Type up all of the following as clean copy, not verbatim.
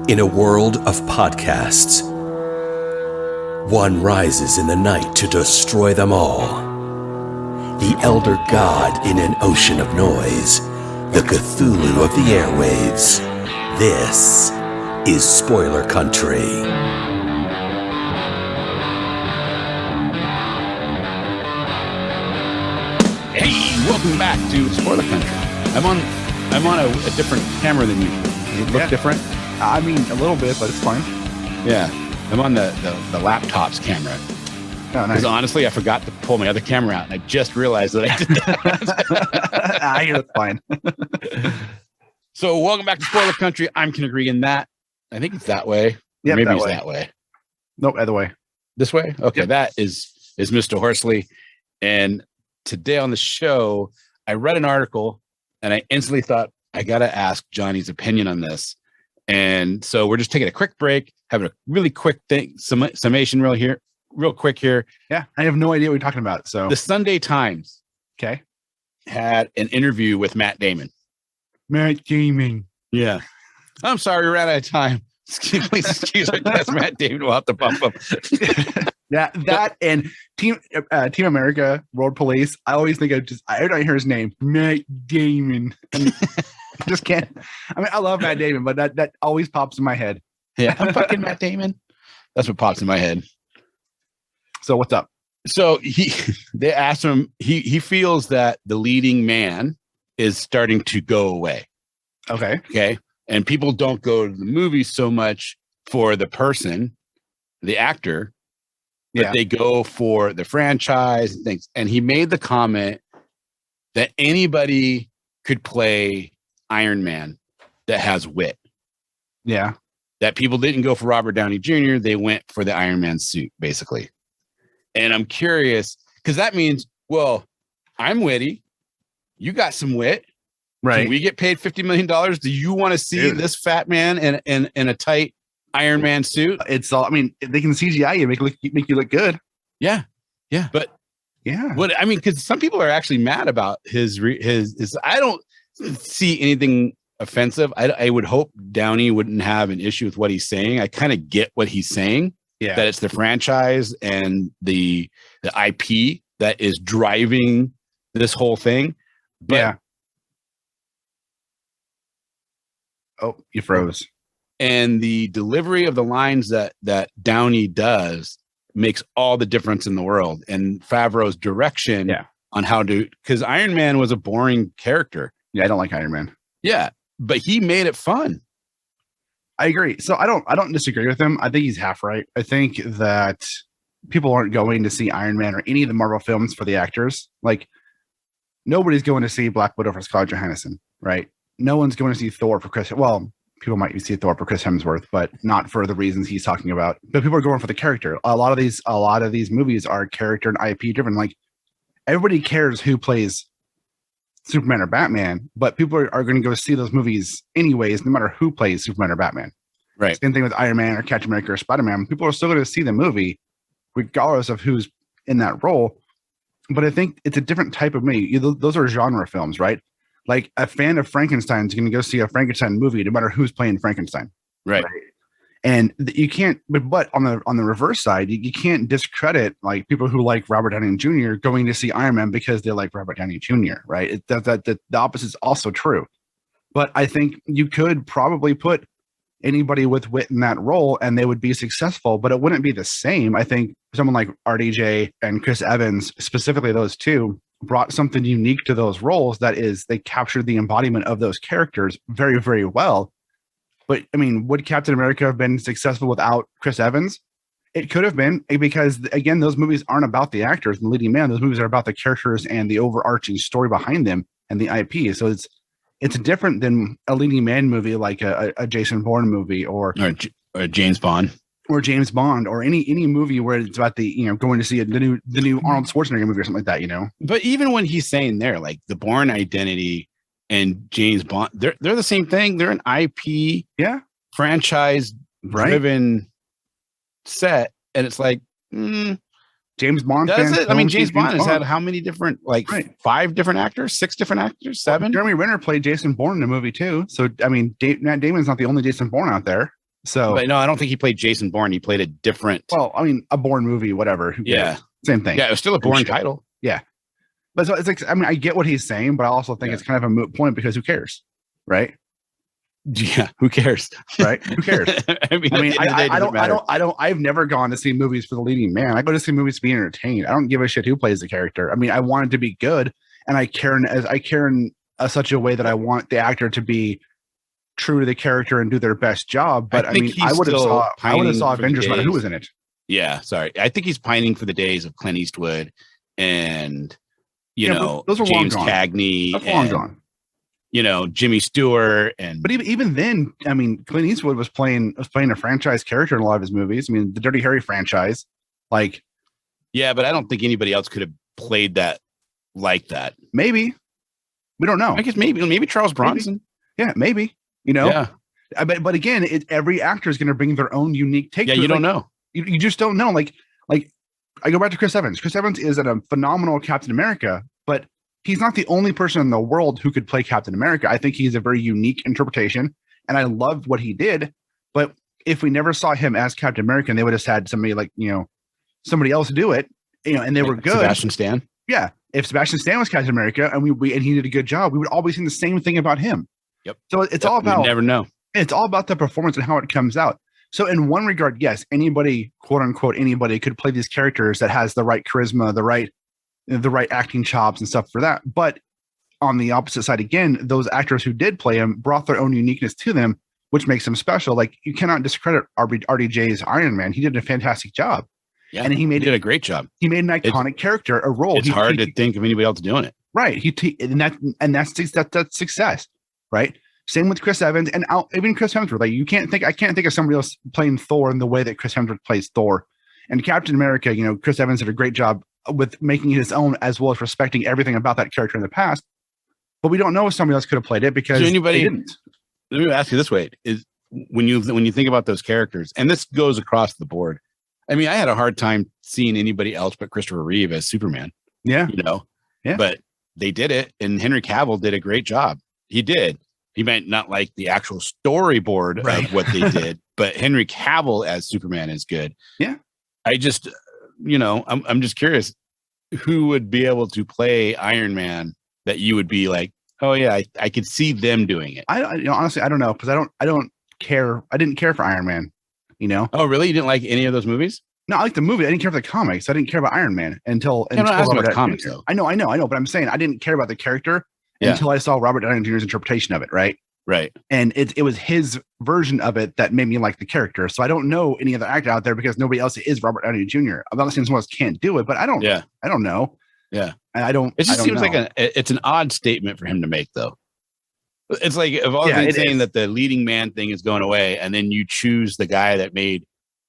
In a world of podcasts, one rises in the night to destroy them all. The elder god in an ocean of noise, the Cthulhu of the airwaves. This is Spoiler Country. Hey, welcome back to Spoiler Country. I'm on a different camera than usual. Does it look different? I mean, a little bit, but it's fine. Yeah, I'm on the laptop's camera. Oh, nice. Because honestly, I forgot to pull my other camera out, and I just realized that I did that. I hear it's fine. So, welcome back to Spoiler Country. I'm Kenric, and that I think it's that way. Yep, Maybe that it's way. that way. Nope, other way. This way? Okay, Yep. That is Mr. Horsley. And today on the show, I read an article, and I instantly thought, I got to ask Johnny's opinion on this. And so we're just taking a quick break, having a really quick summation real quick here. Yeah, I have no idea what you're talking about. So The Sunday Times okay, had an interview with Matt Damon. Matt Damon. Yeah. I'm sorry, we ran out of time. Please excuse our guest, Matt Damon. We'll have to bump up. Yeah, that and Team America, World Police. I always think every time I hear his name, Matt Damon. And I just can't. I mean, I love Matt Damon, but that always pops in my head. Yeah, I'm fucking Matt Damon. That's what pops in my head. So what's up? So they asked him, he feels that the leading man is starting to go away. Okay. Okay. And people don't go to the movies so much for the person, the actor, but Yeah. they go for the franchise and things. And he made the comment that anybody could play Iron Man that has wit. Yeah. That people didn't go for Robert Downey Jr., they went for the Iron Man suit, basically. And I'm curious, because that means, well, I'm witty. You got some wit. Right. Can we get paid $50 million? Do you want to see this fat man in a tight Iron Man suit? It's all. I mean, they can CGI you, make you look good. Yeah. Yeah. But Yeah. what I mean, because some people are actually mad about his. I don't see anything offensive. I would hope Downey wouldn't have an issue with what he's saying. I kind of get what he's saying. Yeah. That it's the franchise and the IP that is driving this whole thing. But yeah. Oh, you froze. and the delivery of the lines that Downey does makes all the difference in the world. And Favreau's direction on how to, because Iron Man was a boring character. Yeah, I don't like Iron Man. Yeah, but he made it fun. I agree. So I don't disagree with him. I think he's half right. I think that people aren't going to see Iron Man or any of the Marvel films for the actors. Like nobody's going to see Black Widow for Scarlett Johansson, right? No one's going to see Thor for Chris. Well, people might see Thor for Chris Hemsworth, but not for the reasons he's talking about. But people are going for the character. A lot of these movies are character and IP driven. Like everybody cares who plays Superman or Batman, but people are going to go see those movies anyways, no matter who plays Superman or Batman. Right. Same thing with Iron Man or Captain America or Spider-Man. People are still going to see the movie regardless of who's in that role. But I think it's a different type of movie. Those are genre films, right? Like a fan of Frankenstein is going to go see a Frankenstein movie no matter who's playing Frankenstein. Right. And you can't, but on the reverse side, you can't discredit like people who like Robert Downey Jr. going to see Iron Man because they like Robert Downey Jr. Right? The opposite is also true. But I think you could probably put anybody with wit in that role and they would be successful, but it wouldn't be the same. I think someone like RDJ and Chris Evans, specifically those two, brought something unique to those roles. That is, they captured the embodiment of those characters very, very well. But I mean, would Captain America have been successful without Chris Evans? It could have been, because again, those movies aren't about the actors and the leading man. Those movies are about the characters and the overarching story behind them and the IP. So it's different than a leading man movie like a Jason Bourne movie or James Bond or James Bond or any movie where it's about the going to see the new Arnold Schwarzenegger movie or something like that. But even when he's saying there, like the Bourne Identity and James Bond, they're the same thing. They're an IP franchise driven set, and it's like James Bond. Does it? I mean, James Bond has had how many different, like 5 different actors, 6 different actors, 7? Jeremy Renner played Jason Bourne in the movie too. So, I mean, Matt Damon's not the only Jason Bourne out there. So, but no, I don't think he played Jason Bourne. He played a different. well, I mean, a Bourne movie, whatever. Who cares? Yeah. Same thing. Yeah, it was still a Bourne shit. title. Yeah. But so it's like, I mean, I get what he's saying, but I also think it's kind of a moot point because who cares? Right. Yeah. Who cares? Right. Who cares? I mean, I've never gone to see movies for the leading man. I go to see movies to be entertained. I don't give a shit who plays the character. I mean, I want it to be good, and I care in such a way that I want the actor to be true to the character and do their best job. But I mean, I would have saw Avengers no matter who was in it. Yeah, sorry. I think he's pining for the days of Clint Eastwood and those are James long gone. Cagney. That's long gone. Jimmy Stewart, and but even then, I mean, Clint Eastwood was playing a franchise character in a lot of his movies. I mean, the Dirty Harry franchise, like, yeah, but I don't think anybody else could have played that like that. Maybe we don't know. I guess maybe Charles Bronson. Yeah, maybe. Yeah. But again, every actor is going to bring their own unique take. Yeah, you don't know. You just don't know. Like I go back to Chris Evans. Chris Evans is a phenomenal Captain America, but he's not the only person in the world who could play Captain America. I think he's a very unique interpretation, and I loved what he did. But if we never saw him as Captain America, and they would have had somebody like somebody else do it, and they were good. Sebastian Stan. Yeah, if Sebastian Stan was Captain America and and he did a good job, we would always see the same thing about him. Yep. So it's all about. You never know. It's all about the performance and how it comes out. So in one regard, yes, anybody, quote unquote, anybody could play these characters that has the right charisma, the right acting chops and stuff for that. But on the opposite side, again, those actors who did play him brought their own uniqueness to them, which makes them special. Like, you cannot discredit RDJ's Iron Man. He did a fantastic job. Yeah, and he did a great job. He made an iconic character, a role. It's hard to think of anybody else doing it. Right. That's success. Right. Same with Chris Evans and even Chris Hemsworth. Like, I can't think of somebody else playing Thor in the way that Chris Hemsworth plays Thor. And Captain America, Chris Evans did a great job with making it his own, as well as respecting everything about that character in the past. But we don't know if somebody else could have played it because they didn't. Let me ask you this way: is when you think about those characters, and this goes across the board. I mean, I had a hard time seeing anybody else but Christopher Reeve as Superman. Yeah, yeah. But they did it, and Henry Cavill did a great job. He did. He might not like the actual storyboard of what they did, but Henry Cavill as Superman is good. Yeah. I just, I'm just curious who would be able to play Iron Man that you would be like, oh yeah, I could see them doing it. Honestly, I don't know, because I don't care. I didn't care for Iron Man. Oh, really? You didn't like any of those movies? No, I liked the movie. I didn't care for the comics. I didn't care about Iron Man until about the comics, though. I know, but I'm saying I didn't care about the character until I saw Robert Downey Jr.'s interpretation of it, right? Right. And it was his version of it that made me like the character. So I don't know any other actor out there because nobody else is Robert Downey Jr. I'm not saying someone else can't do it, but I don't know. Yeah. And I don't. It just seems know. like it's an odd statement for him to make, though. It's like, if all been saying that the leading man thing is going away, and then you choose the guy that made,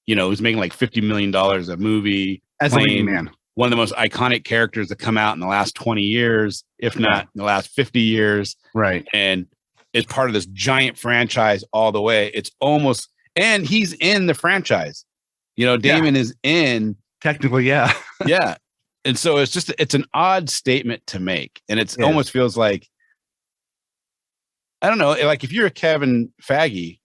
who's making like $50 million a movie as a leading man, one of the most iconic characters that come out in the last 20 years, if not in the last 50 years. Right. And it's part of this giant franchise all the way. It's almost, and he's in the franchise. Damon is in. Technically, yeah. Yeah. And so it's an odd statement to make. And it almost feels like, I don't know, like if you're a Kevin Feige,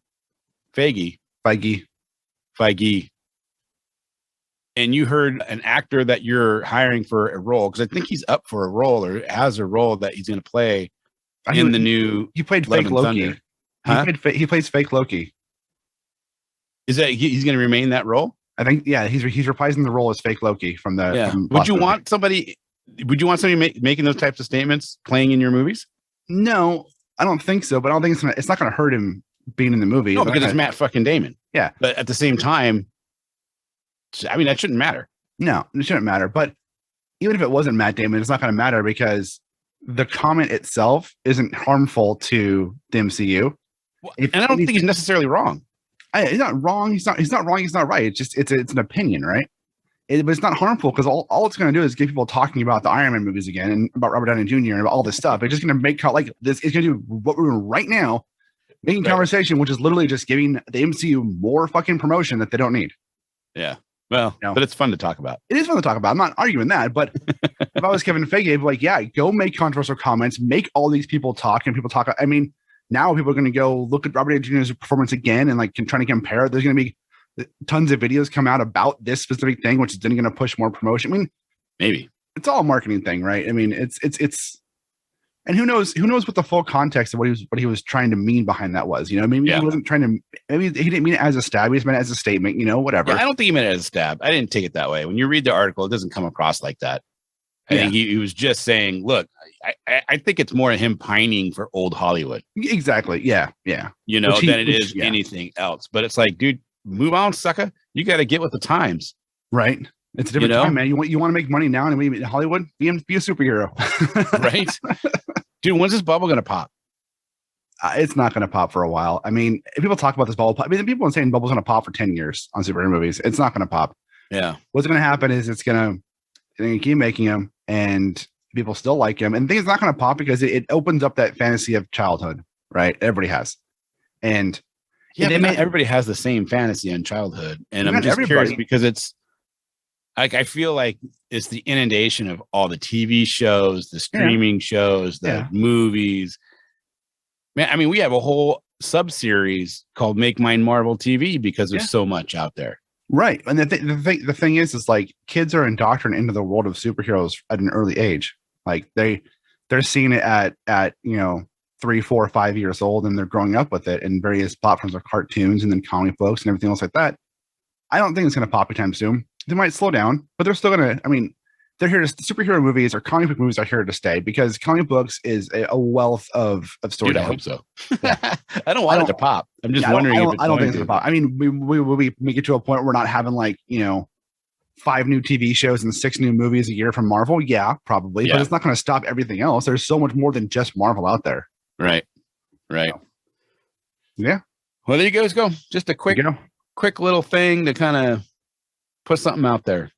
and you heard an actor that you're hiring for a role, because I think he's up for a role or has a role that he's going to play in the new. He played fake Loki. Huh? He plays fake Loki. Is that he's going to remain that role? I think, yeah, he's reprising the role as fake Loki from the. Yeah. From would you want somebody making those types of statements playing in your movies? No, I don't think so. But I don't think it's not going to hurt him being in the movie. No, because it's Matt fucking Damon. Yeah, but at the same time, I mean, that shouldn't matter. No, it shouldn't matter. But even if it wasn't Matt Damon, it's not going to matter because the comment itself isn't harmful to the MCU. And I don't think he's necessarily wrong. He's not wrong. He's not wrong. He's not right. It's just it's an opinion, right? But it's not harmful because all it's going to do is get people talking about the Iron Man movies again and about Robert Downey Jr. and about all this stuff. It's just going to make like this. It's going to do what we're doing right now, making conversation, which is literally just giving the MCU more fucking promotion that they don't need. Yeah. Well, but it's fun to talk about. It is fun to talk about. I'm not arguing that, but if I was Kevin Feige, I'd be like, yeah, go make controversial comments, make all these people talk, and people talk. I mean, Now people are going to go look at Robert Downey Jr.'s performance again and like trying to compare. There's going to be tons of videos come out about this specific thing, which is then going to push more promotion. I mean, maybe it's all a marketing thing, right? I mean, it's, and who knows what the full context of what he was trying to mean behind that was, you know, maybe he wasn't trying to, maybe he didn't mean it as a stab. He just meant it as a statement, you know, whatever. Yeah, I don't think he meant it as a stab. I didn't take it that way. When you read the article, it doesn't come across like that. I think he was just saying, look, I think it's more him pining for old Hollywood. Exactly. Yeah. Yeah. You know, than it is anything else. But it's like, dude, move on, sucker. You got to get with the times. Right. It's a different time, man. You want to make money now and in Hollywood? Be a superhero. Right. Dude, when's this bubble going to pop? It's not going to pop for a while. I mean, if people talk about this bubble pop, I mean, people are saying bubble's going to pop for 10 years on superhero movies. It's not going to pop. Yeah. What's going to happen is it's going to keep making them and people still like him. And the thing is not going to pop because it opens up that fantasy of childhood, right? Everybody has. And yeah, everybody has the same fantasy in childhood. And I'm just curious because it's like, I feel like it's the inundation of all the TV shows, the streaming shows, the movies. Man, I mean, we have a whole sub-series called Make Mine Marvel TV because there's so much out there. Right. And the thing is like kids are indoctrinated into the world of superheroes at an early age. Like they're seeing it at, you know, 3, 4, 5 years old, and they're growing up with it in various platforms of cartoons and then comic books and everything else like that. I don't think it's going to pop anytime soon. They might slow down, but they're still going to, I mean, they're here to, superhero movies or comic book movies are here to stay because comic books is a wealth of storytelling. Dude, I hope so. I don't want it to pop. I'm just wondering if I don't think it's going to pop. I mean, we make it to a point where we're not having like, you know, 5 new TV shows and 6 new movies a year from Marvel. Yeah, probably, but it's not going to stop everything else. There's so much more than just Marvel out there. Right. Right. So, yeah. Well, there you guys go. Just a quick little thing to kind of put something out there.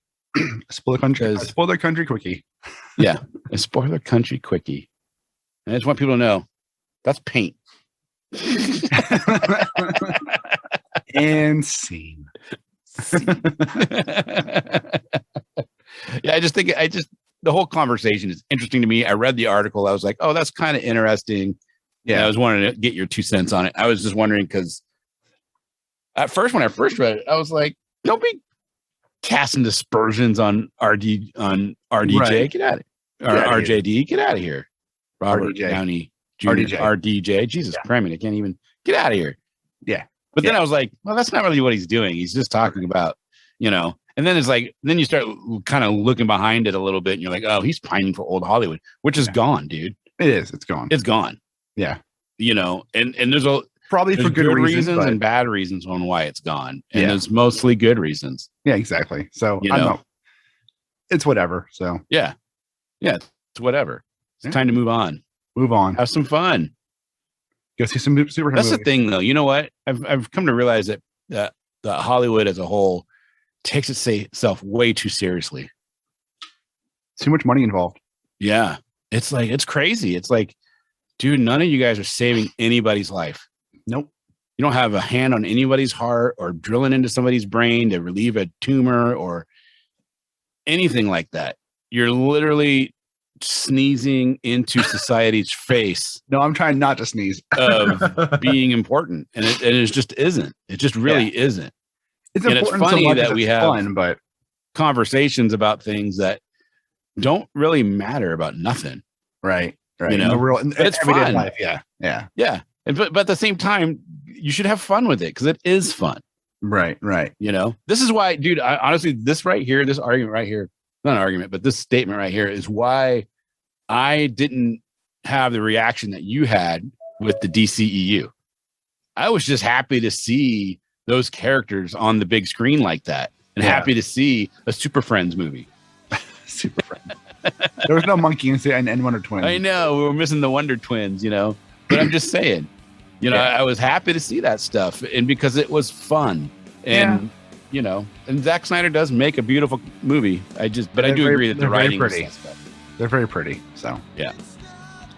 Spoiler country quickie. Yeah, a spoiler country quickie. And I just want people to know that's paint. And scene. Yeah, I just think the whole conversation is interesting to me. I read the article. I was like, oh, that's kind of interesting. Yeah, I was wanting to get your 2 cents on it. I was just wondering because at first, when I first read it, I was like, don't be casting dispersions on RDJ. Right. Get out of here. Or RJD. Get out of here. Robert RDJ. Downey Jr. RDJ. Jesus Christ, I can't even get out of here. Yeah. But then I was like, well, that's not really what he's doing. He's just talking about, you know, and then it's like, then you start kind of looking behind it a little bit and you're like, oh, he's pining for old Hollywood, which is gone, dude. It is. It's gone. It's gone. Yeah. You know, and there's probably for good reasons and bad reasons on why it's gone. And it's mostly good reasons. Yeah, exactly. So I don't know. It's whatever. So yeah, it's whatever. It's time to move on. Move on. Have some fun. Go see some superhero That's movies. the thing, though. You know what? I've come to realize that Hollywood as a whole takes itself way too seriously. Too much money involved. Yeah, it's like it's crazy. It's like, dude, none of you guys are saving anybody's life. Nope. You don't have a hand on anybody's heart or drilling into somebody's brain to relieve a tumor or anything like that. You're literally sneezing into society's face. No, I'm trying not to sneeze. Of being important. And it just isn't. It just really isn't. It's and important it's funny so much that we have fun, but conversations about things that don't really matter about nothing. Right. You know, it's fun. Life. Yeah. And but at the same time, you should have fun with it because it is fun. Right. You know, this is why, dude, honestly, this argument right here, not an argument, but this statement right here is why I didn't have the reaction that you had with the DCEU. I was just happy to see those characters on the big screen like that and happy to see a Super Friends movie. Super Friends. There was no monkey and Wonder Twins. I know we were missing the Wonder Twins, you know, but I'm just saying, you know, I was happy to see that stuff and because it was fun and, you know, and Zack Snyder does make a beautiful movie. I do agree that the writing is suspect. They're very pretty. So, yeah.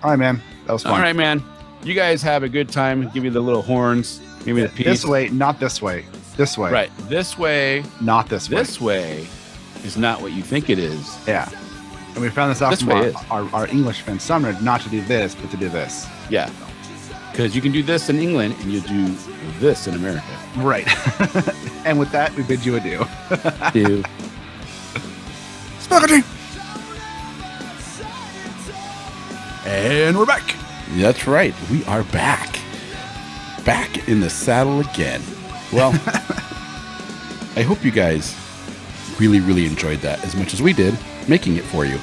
All right, man. That was fun. All right, man. You guys have a good time. Give me the little horns. Give me the piece. This way, not this way. This way. Right. This way. Not this way. This way is not what you think it is. Yeah. And we found this out from our English friend Sumner, not to do this, but to do this. Yeah. Because you can do this in England and you do this in America. Right. And with that, we bid you adieu. Ew. Spaghetti. And we're back. That's right. We are back. Back in the saddle again. Well, I hope you guys really, really enjoyed that as much as we did making it for you.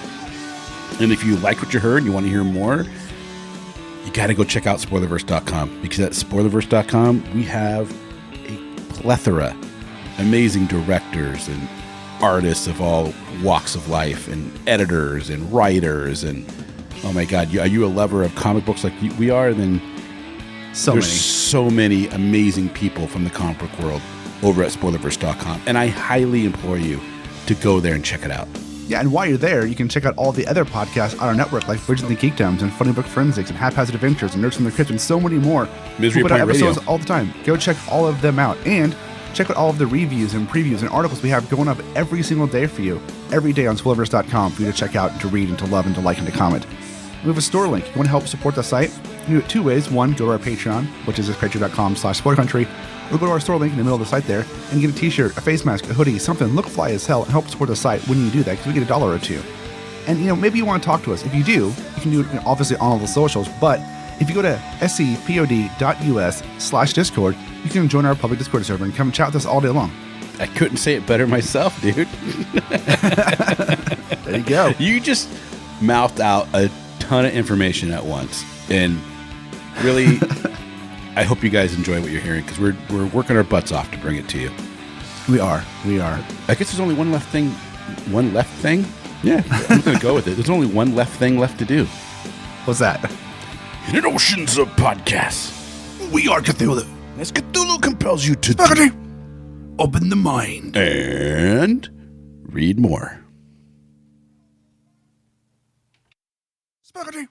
And if you like what you heard and you want to hear more, you got to go check out spoilerverse.com, because at spoilerverse.com, we have a plethora, amazing directors and artists of all walks of life, and editors and writers. And oh my God, are you a lover of comic books like we are? Then there's so many amazing people from the comic book world over at spoilerverse.com. And I highly implore you to go there and check it out. Yeah, and while you're there, you can check out all the other podcasts on our network, like Bridges and Geekdoms and Funny Book Forensics and Haphazard Adventures and Nerds from the Crypt and so many more. Misery We put out Point Radio. episodes all the time. Go check all of them out. And check out all of the reviews and previews and articles we have going up every single day for you. Every day on spoilerverse.com for you to check out and to read and to love and to like and to comment. We have a store link. If you want to help support the site, you can do it two ways. One, go to our Patreon, which is patreon.com/spoilercountry. Or go to our store link in the middle of the site there and get a t-shirt, a face mask, a hoodie, something, look fly as hell, and help support the site when you do that, because we get $1 or $2. And, maybe you want to talk to us. If you do, you can do it obviously on all the socials. But if you go to scpod.us/Discord, you can join our public Discord server and come chat with us all day long. I couldn't say it better myself, dude. There you go. You just mouthed out a ton of information at once. And really, I hope you guys enjoy what you're hearing, because we're working our butts off to bring it to you. We are. I guess there's only one left thing. One left thing? Yeah, I'm going to go with it. There's only one left thing left to do. What's that? In oceans of podcasts, We are Cthulhu. as Cthulhu compels you to Spaghetti. Open the mind. and read more. Spaghetti.